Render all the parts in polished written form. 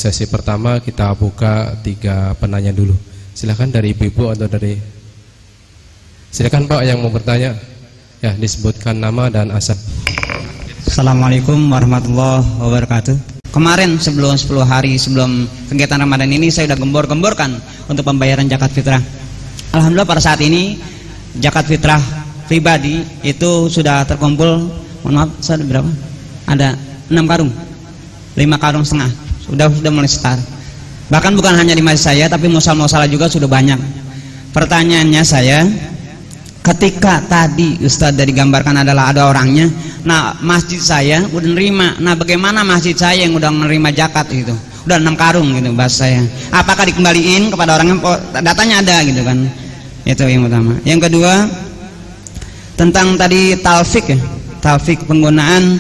Sesi pertama kita buka 3 penanya dulu. Silakan dari ibu-ibu atau dari... Silakan Pak yang mau bertanya. Ya, disebutkan nama dan asal. Assalamualaikum warahmatullahi wabarakatuh. Kemarin sebelum 10 hari sebelum kegiatan Ramadan ini saya sudah gembor-gemborkan untuk pembayaran zakat fitrah. Alhamdulillah pada saat ini zakat fitrah pribadi itu sudah terkumpul. Mohon maaf, saya berapa? Ada 6 karung, 5 karung setengah. Sudah mulai start. Bahkan bukan hanya di masjid saya, tapi musal-musala juga sudah banyak. Pertanyaannya saya, ketika tadi Ustadz dari gambarkan adalah ada orangnya, nah masjid saya udah nerima, nah bagaimana masjid saya yang udah menerima zakat gitu, udah 6 karung gitu bahasa saya, apakah dikembaliin kepada orangnya? Datanya ada gitu kan. Itu yang utama. Yang kedua tentang tadi talfik ya, talfik penggunaan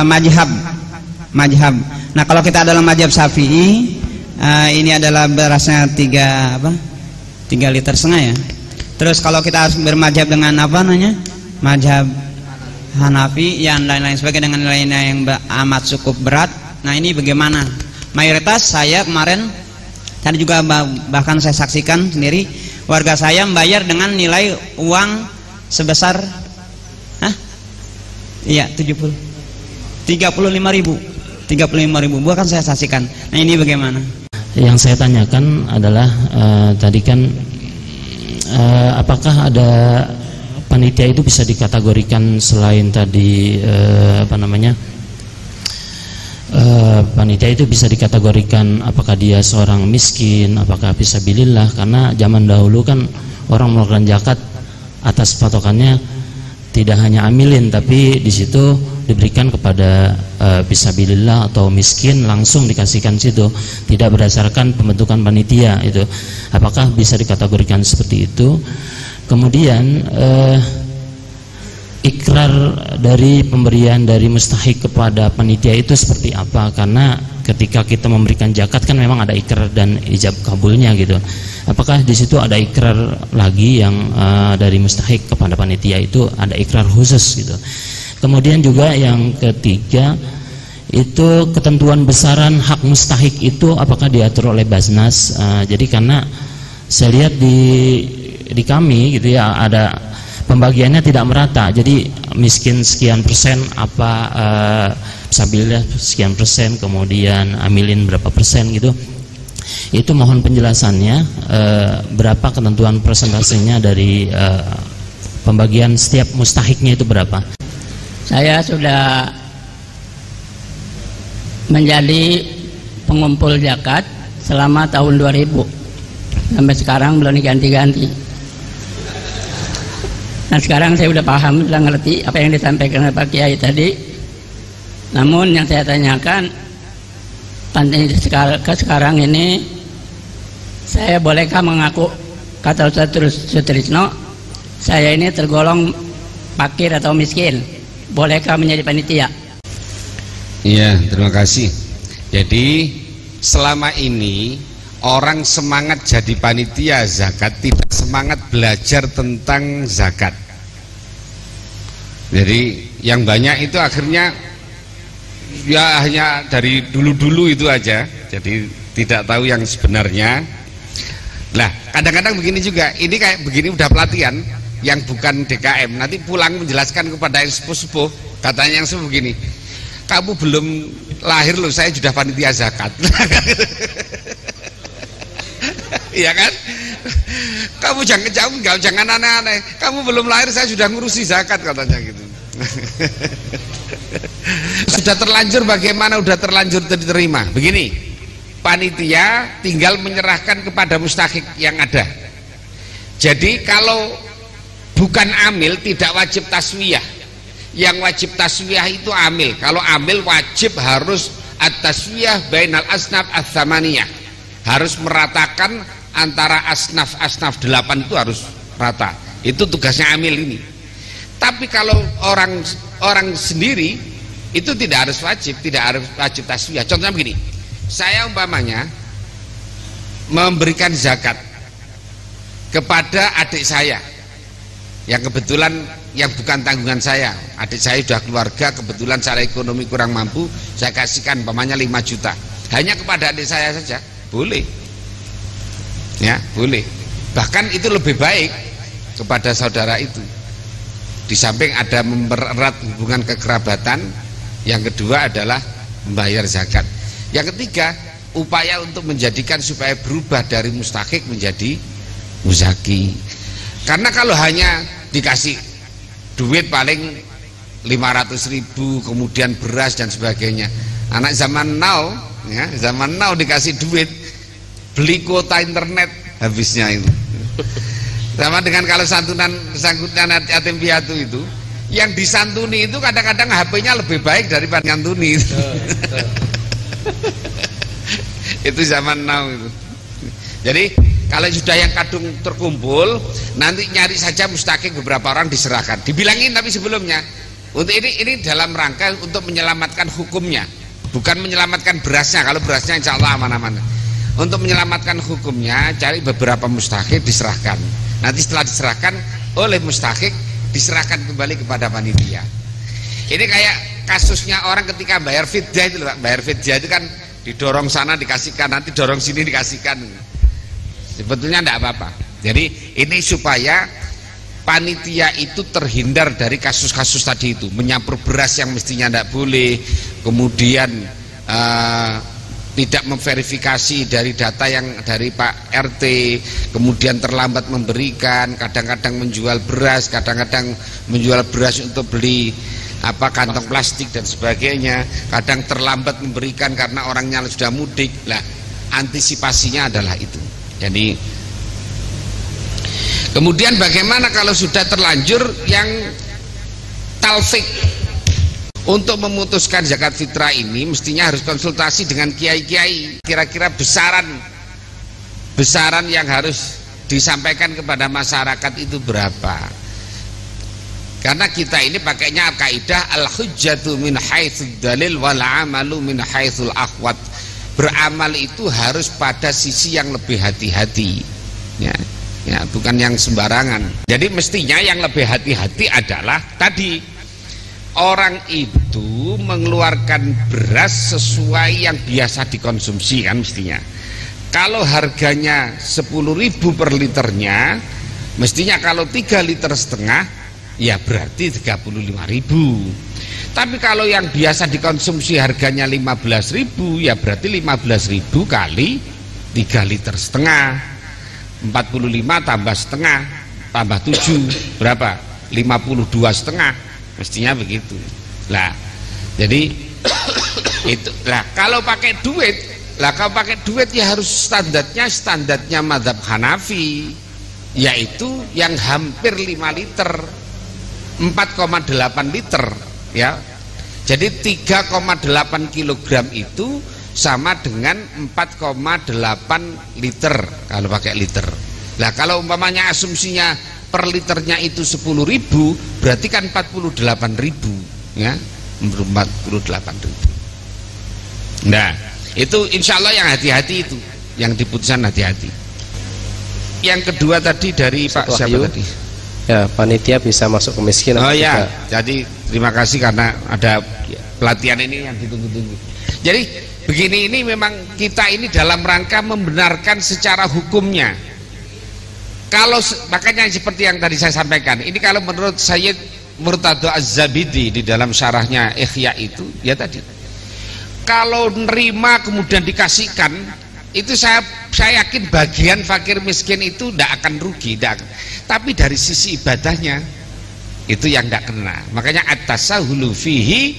majhab. Nah kalau kita dalam mazhab Syafi'i, ini adalah berasnya 3 liter setengah ya. Terus kalau kita harus bermazhab dengan apa namanya, mazhab Hanafi yang lain-lain sebagainya dengan nilainya yang amat cukup berat. Nah ini bagaimana? Mayoritas saya kemarin tadi juga bahkan saya saksikan sendiri, warga saya membayar dengan nilai uang sebesar 35.000, bahkan saya saksikan. Nah ini bagaimana? Yang saya tanyakan adalah tadi kan apakah ada panitia itu bisa dikategorikan selain tadi panitia itu bisa dikategorikan apakah dia seorang miskin, apakah fisabilillah, karena zaman dahulu kan orang mengeluarkan zakat atas patokannya tidak hanya amilin, tapi di situ diberikan kepada fisabilillah atau miskin, langsung dikasihkan situ, tidak berdasarkan pembentukan panitia itu. Apakah bisa dikategorikan seperti itu? Kemudian ikrar dari pemberian dari mustahik kepada panitia itu seperti apa? Karena ketika kita memberikan zakat kan memang ada ikrar dan ijab kabulnya gitu. Apakah di situ ada ikrar lagi yang dari mustahik kepada panitia itu ada ikrar khusus gitu? Kemudian juga yang ketiga itu ketentuan besaran hak mustahik itu apakah diatur oleh Basnas? Jadi karena saya lihat di kami gitu ya, ada pembagiannya tidak merata. Jadi miskin sekian persen, fisabilillah sekian persen, kemudian amilin berapa persen gitu. Itu mohon penjelasannya, berapa ketentuan persentasenya dari pembagian setiap mustahiknya itu berapa? Saya sudah menjadi pengumpul zakat selama tahun 2000 sampai sekarang belum diganti-ganti. Nah sekarang saya udah paham, sudah ngerti apa yang disampaikan oleh Pak Kiai tadi. Namun yang saya tanyakan, sekarang ini saya bolehkah mengaku, kata Ustaz Sutrisno, saya ini tergolong fakir atau miskin, bolehkah menjadi panitia? Iya, terima kasih. Jadi selama ini orang semangat jadi panitia zakat, tidak semangat belajar tentang zakat. Jadi yang banyak itu akhirnya ya hanya dari dulu-dulu itu aja, jadi tidak tahu yang sebenarnya. Nah kadang-kadang begini juga, ini kayak begini udah pelatihan yang bukan DKM, nanti pulang menjelaskan kepada yang sepuh-sepuh, katanya yang sepuh begini, kamu belum lahir loh saya sudah panitia zakat. Iya kan? Kamu jangan aneh-aneh, kamu belum lahir saya sudah ngurusi zakat, katanya gitu. Sudah terlanjur, bagaimana udah terlanjur diterima? Begini, panitia tinggal menyerahkan kepada mustahik yang ada. Jadi kalau bukan amil tidak wajib taswiyah. Yang wajib taswiyah itu amil. Kalau amil wajib harus at-taswiyah bainal asnaf ats-tsamaniyah. Harus meratakan antara asnaf 8 itu harus rata. Itu tugasnya amil ini. Tapi kalau orang sendiri itu tidak harus wajib taswiyah. Contohnya begini, saya umpamanya memberikan zakat kepada adik saya yang kebetulan yang bukan tanggungan saya. Adik saya sudah keluarga, kebetulan secara ekonomi kurang mampu, saya kasihkan umpamanya 5 juta. hanya kepada adik saya saja, boleh. Ya, boleh. Bahkan itu lebih baik kepada saudara itu. Di samping ada mempererat hubungan kekerabatan, yang kedua adalah membayar zakat. Yang ketiga, upaya untuk menjadikan supaya berubah dari mustahik menjadi muzaki. Karena kalau hanya dikasih duit paling 500.000, kemudian beras dan sebagainya, anak zaman now, ya, zaman now dikasih duit beli kuota internet habisnya itu. Sama dengan kalau santunan yatim piatu itu, yang disantuni itu kadang-kadang HP-nya lebih baik daripada nyantuni itu. Itu zaman now itu. Jadi kalau sudah yang kadung terkumpul, nanti nyari saja mustahik beberapa orang diserahkan. Dibilangin tapi sebelumnya, untuk ini dalam rangka untuk menyelamatkan hukumnya, bukan menyelamatkan berasnya. Kalau berasnya insya Allah aman-aman. Untuk menyelamatkan hukumnya, cari beberapa mustahik diserahkan. Nanti setelah diserahkan oleh mustahik, diserahkan kembali kepada panitia. Ini kayak kasusnya orang ketika bayar fidyah itu, Pak. Bayar fidyah itu kan didorong sana dikasihkan, nanti dorong sini dikasihkan. Sebetulnya tidak apa-apa. Jadi ini supaya panitia itu terhindar dari kasus-kasus tadi itu, menyampur beras yang mestinya tidak boleh, kemudian tidak memverifikasi dari data yang dari Pak RT, kemudian terlambat memberikan, kadang-kadang menjual beras, kadang-kadang menjual beras untuk beli kantong plastik dan sebagainya, kadang terlambat memberikan karena orangnya sudah mudik. Lah, antisipasinya adalah itu. Jadi kemudian bagaimana kalau sudah terlanjur yang talfik untuk memutuskan zakat fitrah ini, mestinya harus konsultasi dengan kiai-kiai, kira-kira besaran yang harus disampaikan kepada masyarakat itu berapa. Karena kita ini pakainya kaidah al-hujjatu min haitsul dalil wal amalu min haitsul akhwat. Beramal itu harus pada sisi yang lebih hati-hati, ya, bukan yang sembarangan. Jadi mestinya yang lebih hati-hati adalah tadi, orang itu mengeluarkan beras sesuai yang biasa dikonsumsi kan mestinya. Kalau harganya 10.000 per liternya, mestinya kalau 3,5 liter ya berarti 35.000. Tapi kalau yang biasa dikonsumsi harganya 15.000, ya berarti 15.000 kali 3,5 liter, 45 tambah setengah tambah 7 berapa? 52,5, mestinya begitu. Lah, jadi itu lah kalau pakai duit, ya harus standarnya mazhab Hanafi, yaitu yang hampir 5 liter, 4,8 liter, ya. Jadi 3,8 kilogram itu sama dengan 4,8 liter kalau pakai liter. Nah, kalau umpamanya asumsinya per liternya itu 10.000, berarti kan 48.000, ya, 48.000. Nah, itu insya Allah yang hati-hati itu, yang diputuskan hati-hati. Yang kedua tadi dari Pak siapa tadi? Ya, panitia bisa masuk ke miskin. Oh ya, jadi terima kasih karena ada pelatihan ini yang ditunggu-tunggu. Jadi begini, ini memang kita ini dalam rangka membenarkan secara hukumnya. Kalau makanya seperti yang tadi saya sampaikan, ini kalau menurut Sayyid Murtadha Az-Zabidi di dalam syarahnya Ihya itu, ya tadi, kalau nerima kemudian dikasihkan, itu saya yakin bagian fakir miskin itu tidak akan rugi, tapi dari sisi ibadahnya itu yang tidak kena. Makanya at-tasahulu fihi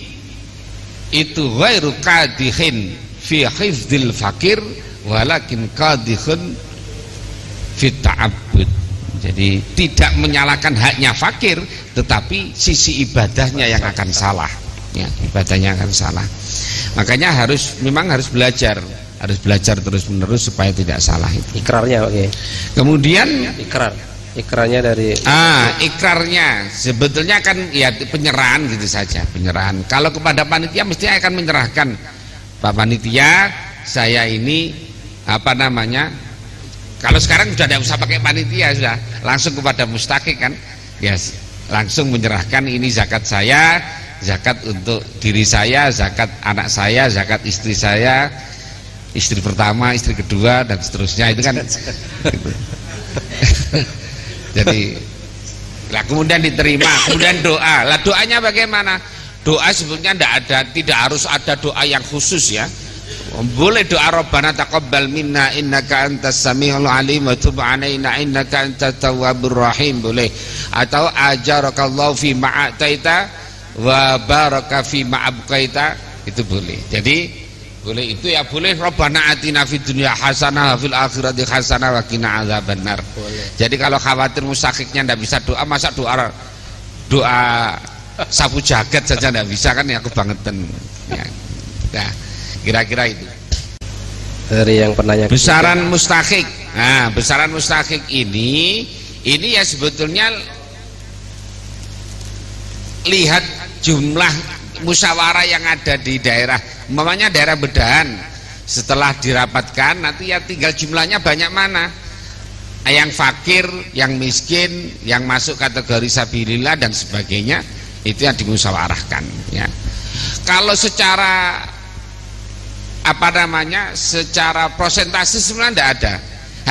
itu ghairu qadihin fi hifdzil fakir walakin qadihun fi ta'abbud. Jadi tidak menyalahkan haknya fakir, tetapi sisi ibadahnya yang akan salah, ya, ibadahnya akan salah. Makanya memang harus belajar terus menerus supaya tidak salah itu. Ikrarnya, oke. Kemudian ikrarnya dari ikrarnya sebetulnya kan ya penyerahan gitu saja, penyerahan. Kalau kepada panitia mestinya akan menyerahkan, Pak Panitia, saya ini kalau sekarang sudah tidak usah pakai panitia, sudah langsung kepada mustahik kan, ya, langsung menyerahkan ini zakat saya, zakat untuk diri saya, zakat anak saya, zakat istri saya, istri pertama, istri kedua dan seterusnya itu kan gitu. Jadi lah kemudian diterima, kemudian doa. Lah doanya bagaimana? Doa sebetulnya tidak harus ada doa yang khusus ya. Boleh doa Rabbana taqabbal minna innaka antas samiul alim wa tub alaina innaka antat tawwabur rahim, boleh. Atau ajarakallahu fi ma'ataita wa baraka fi ma'abqaita, itu boleh. Jadi boleh itu ya, boleh Rabbana atina fid dunya hasanah wa fil akhirati hasanah wa qina adzabannar. Jadi kalau khawatir mustakiknya ndak bisa doa, masa doa sapu jagat saja ndak bisa kan, ya kebangetan ya. Nah, kira-kira itu. Dari yang penanya besaran mustakik. Nah, besaran mustakik ini ya sebetulnya lihat jumlah musyawarah yang ada di daerah, umpamanya daerah Bedahan, setelah dirapatkan nanti ya tinggal jumlahnya banyak mana, yang fakir, yang miskin, yang masuk kategori sabilillah dan sebagainya, itu yang dimusyawarahkan ya. Kalau secara secara prosentase sebenarnya tidak ada,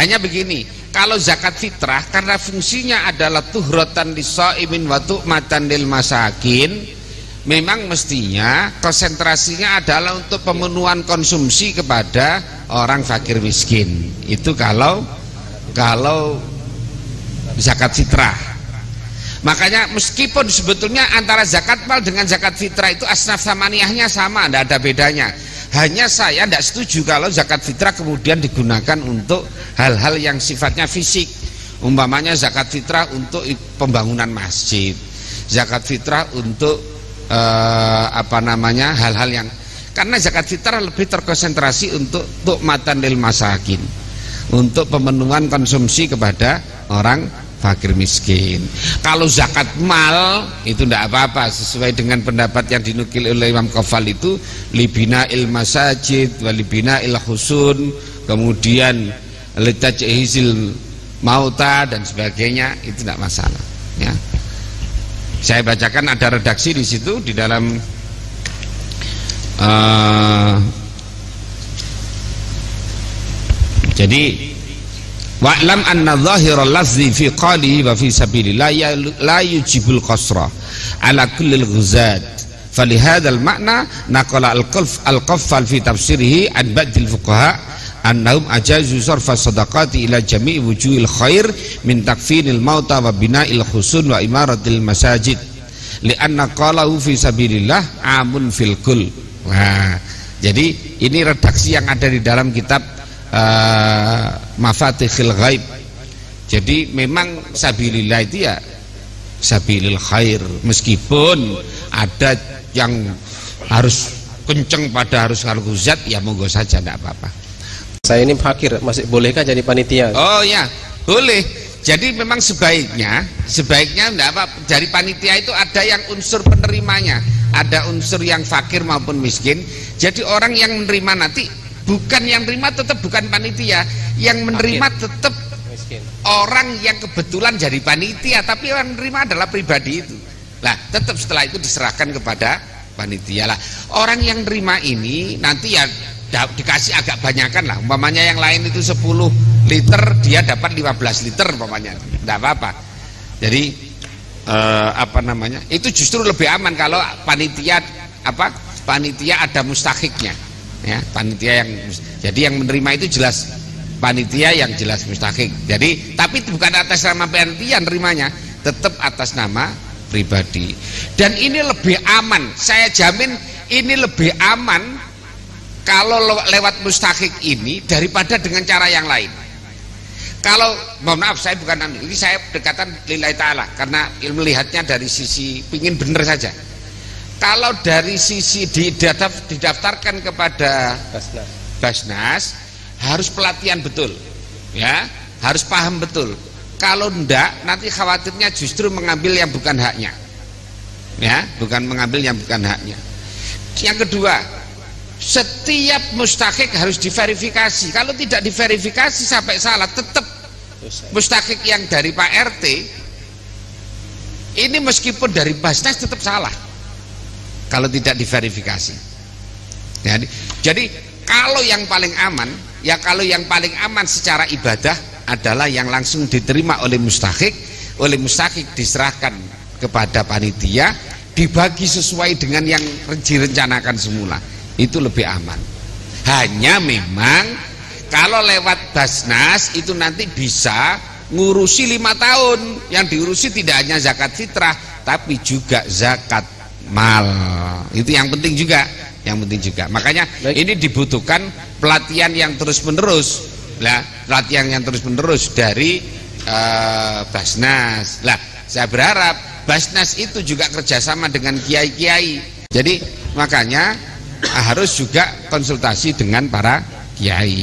hanya begini. Kalau zakat fitrah karena fungsinya adalah tuhratan lis-shaimin wa tu'matan lil masakin, memang mestinya konsentrasinya adalah untuk pemenuhan konsumsi kepada orang fakir miskin. Itu kalau zakat fitrah. Makanya meskipun sebetulnya antara zakat mal dengan zakat fitrah itu asnaf samaniyahnya sama, tidak ada bedanya. Hanya saya tidak setuju kalau zakat fitrah kemudian digunakan untuk hal-hal yang sifatnya fisik. Umpamanya zakat fitrah untuk pembangunan masjid, zakat fitrah untuk hal-hal yang, karena zakat fitrah lebih terkonsentrasi untuk tu'matan lil masakin, untuk pemenuhan konsumsi kepada orang fakir miskin. Kalau zakat mal itu tidak apa-apa, sesuai dengan pendapat yang dinukil oleh Imam Qafal itu libina il masajid walibina il husun, kemudian litajhizil mauta dan sebagainya, itu tidak masalah ya. Saya bacakan ada redaksi di situ di dalam jadi wa'lam anna zahiral lafzi fi qalihi wa fi sabilillah la yujibul qasra ala kullil ghuzat falihadzal makna naqala al-qaffal fi tafsirihi an ba'dil fuqaha annahum ajazu sarfa sadaqati ila jami'i wujuhil khair min takfinil mauta wa bina'il husun wa imaratil masajid li'anna qalahu fi sabilillah amun fil kul. Nah, jadi ini redaksi yang ada di dalam kitab Mafatihil Ghaib. Jadi memang sabilillah itu ya sabilil khair, meskipun ada yang harus kenceng pada harus al-ghuzat, ya monggo saja tidak apa-apa. Saya ini fakir, masih bolehkah jadi panitia? Oh ya, boleh. Jadi memang sebaiknya enggak apa, dari panitia itu ada yang unsur penerimanya, ada unsur yang fakir maupun miskin. Jadi orang yang menerima nanti bukan yang menerima tetap bukan panitia, yang menerima tetap miskin. Orang yang kebetulan jadi panitia, tapi yang menerima adalah pribadi itu. Lah, tetap setelah itu diserahkan kepada panitia lah. Orang yang menerima ini nanti ya dikasih agak banyakan lah, umpamanya yang lain itu 10 liter, dia dapat 15 liter umpamanya, tidak apa-apa. Jadi itu justru lebih aman kalau panitia ada mustahiknya ya, panitia yang, jadi yang menerima itu jelas panitia yang jelas mustahik. Jadi tapi bukan atas nama panitia nerimanya, tetap atas nama pribadi. Dan ini lebih aman, saya jamin ini lebih aman kalau lewat mustahik ini daripada dengan cara yang lain. Kalau mohon maaf saya bukan ini, saya dekatan lillahi ta'ala karena melihatnya dari sisi pingin bener saja. Kalau dari sisi didaftarkan kepada Basnas harus pelatihan betul ya, harus paham betul. Kalau ndak nanti khawatirnya justru mengambil yang bukan haknya ya, bukan mengambil yang bukan haknya. Yang kedua, setiap mustahik harus diverifikasi. Kalau tidak diverifikasi sampai salah, tetap mustahik yang dari Pak RT ini meskipun dari Basnas tetap salah kalau tidak diverifikasi. Jadi kalau yang paling aman, ya kalau yang paling aman secara ibadah adalah yang langsung diterima oleh mustahik diserahkan kepada panitia, dibagi sesuai dengan yang direncanakan semula, itu lebih aman. Hanya memang kalau lewat Basnas itu nanti bisa ngurusi 5 tahun, yang diurusi tidak hanya zakat fitrah tapi juga zakat mal. Itu yang penting juga, makanya ini dibutuhkan pelatihan yang terus menerus dari Basnas. Lah, saya berharap Basnas itu juga kerjasama dengan kiai-kiai. Jadi makanya harus juga konsultasi dengan para kiai.